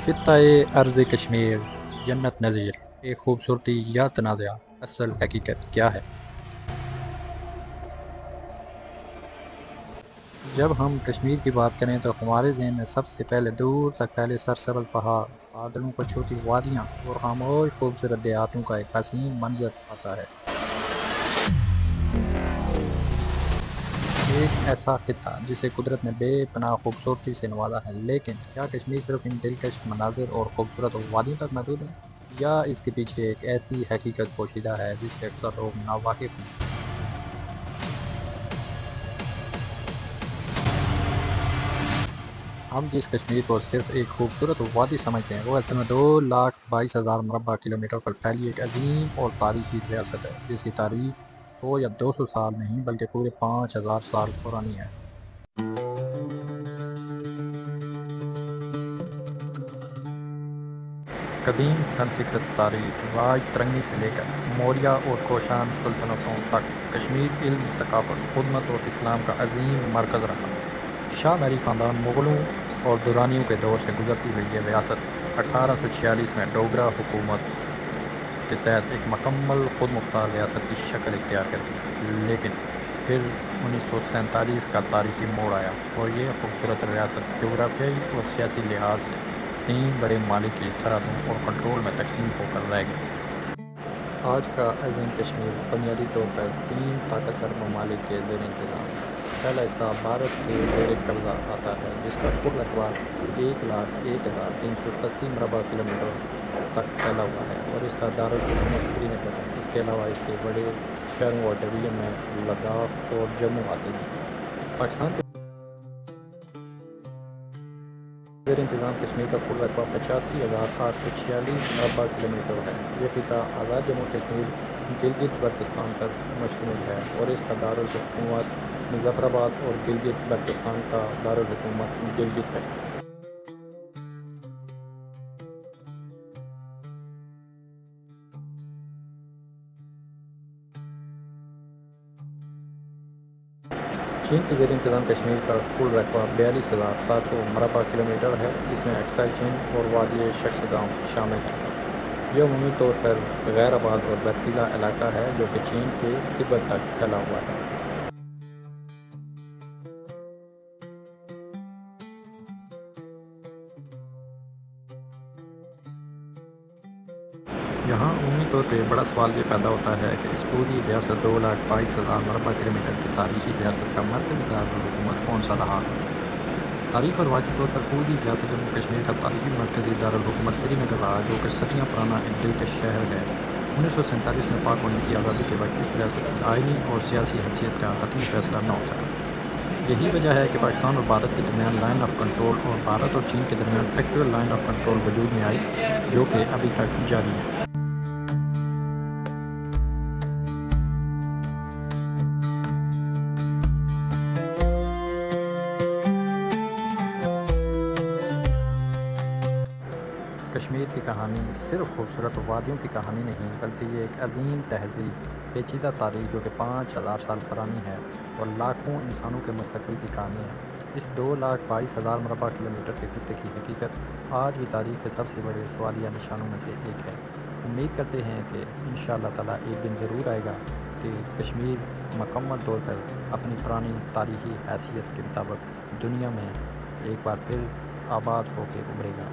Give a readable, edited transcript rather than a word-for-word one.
خطۂ ارض کشمیر جنت نظیر، ایک خوبصورتی یا تنازعہ، اصل حقیقت کیا ہے؟ جب ہم کشمیر کی بات کریں تو ہمارے ذہن میں سب سے پہلے دور تک پہلے سرسبز پہاڑ، بادلوں کو چھوٹی وادیاں اور خاموش خوبصورت دیہاتوں کا ایک حسین منظر آتا ہے۔ ایک ایسا خطہ جسے قدرت نے بے پناہ خوبصورتی سے نوازا ہے، لیکن کیا کشمیر صرف ان دلکش مناظر اور خوبصورت وادیوں تک محدود ہے، یا اس کے پیچھے ایک ایسی حقیقت پوشیدہ ہے جس سے اکثر لوگ ناواقف ہیں؟ ہم جس کشمیر کو صرف ایک خوبصورت وادی سمجھتے ہیں، وہ اصل میں 2,22,000 مربع کلومیٹر پر پھیلی ایک عظیم اور تاریخی ریاست ہے، جس کی تاریخ 100 یا 200 سال نہیں بلکہ پورے 5,000 سال پرانی ہے۔ قدیم سنسکرت تاریخ، راج ترنگی سے لے کر موریہ اور کوشان سلطنتوں تک کشمیر علم، ثقافت، خدمت اور اسلام کا عظیم مرکز رہا۔ شاہ مری خاندان، مغلوں اور درانیوں کے دور سے گزرتی ہوئی یہ ریاست 1846 میں ڈوگرا حکومت کے تحت ایک مکمل خود مختار ریاست کی شکل اختیار کرتی، لیکن پھر 1947 کا تاریخی موڑ آیا اور یہ خوبصورت ریاست جغرافیائی اور سیاسی لحاظ سے 3 بڑے ممالک کی سرحدوں اور کنٹرول میں تقسیم ہو کر رہ گئی۔ آج کا عظیم کشمیر بنیادی طور پر 3 طاقتور ممالک کے زیر انتظام ہے۔ پہلا حصہ بھارت کے زیر قبضہ آتا ہے، جس کا کل رقبہ 1,01,380 مربع کلومیٹر تک پھیلا ہوا ہے اور اس کا دارالحکومت سری نگر ہے۔ اس کے علاوہ اس کے بڑے شہروں اور ڈویژن میں لداخ اور جموں آتے ہیں۔ پاکستان کے زیر انتظام کشمیر کا کل رقبہ 85,846 مربع کلومیٹر ہے۔ یہ خطہ آزاد جموں کشمیر گلگت بلتستان پر مشتمل ہے اور اس کا دارالحکومت مظفر آباد اور گلگت بلتستان کا دارالحکومت گلگت ہے۔ چین کے زیر انتظام کشمیر کا کل رقبہ 42,700 مربع کلومیٹر ہے، جس میں اقصی چین اور وادی شکسگام شامل ہیں۔ یہ عمومی طور پر غیر آباد اور برفیلا علاقہ ہے جو کہ چین کے تبت تک پھیلا ہوا ہے۔ یہاں عمومی طور پہ بڑا سوال یہ پیدا ہوتا ہے کہ اس پوری ریاست 2,22,000 مربع کلومیٹر کی تاریخی ریاست کا مرکزی دارالحکومت کون سا رہا ہے؟ تاریخ اور واقعی طور پر پوری ریاست جموں کشمیر کا تاریخی مرکزی دارالحکومت سری نگر رہا، جو کہ صدیاں پرانا ایک دلکش شہر ہے۔ 1947 میں پاک ہونے کی آزادی کے وقت اس ریاست کی آئینی اور سیاسی حیثیت کا حتمی فیصلہ نہ ہو سکا۔ یہی وجہ ہے کہ پاکستان اور بھارت کے درمیان لائن آف کنٹرول اور بھارت اور چین کے درمیان ایکچوئل لائن آف کنٹرول وجود میں آئی، جو کہ ابھی تک جاری ہے۔ کشمیر کی کہانی صرف خوبصورت وادیوں کی کہانی نہیں، بلکہ یہ ایک عظیم تہذیب، پیچیدہ تاریخ جو کہ 5,000 سال پرانی ہے اور لاکھوں انسانوں کے مستقبل کی کہانی ہے۔ اس 2,22,000 مربع کلومیٹر کے خطے کی حقیقت آج بھی تاریخ کے سب سے بڑے سوالیہ نشانوں میں سے ایک ہے۔ امید کرتے ہیں کہ انشاءاللہ تعالیٰ ایک دن ضرور آئے گا کہ کشمیر مکمل طور پر اپنی پرانی تاریخی حیثیت کے مطابق دنیا میں ایک بار پھر آباد ہو کے ابھرے گا۔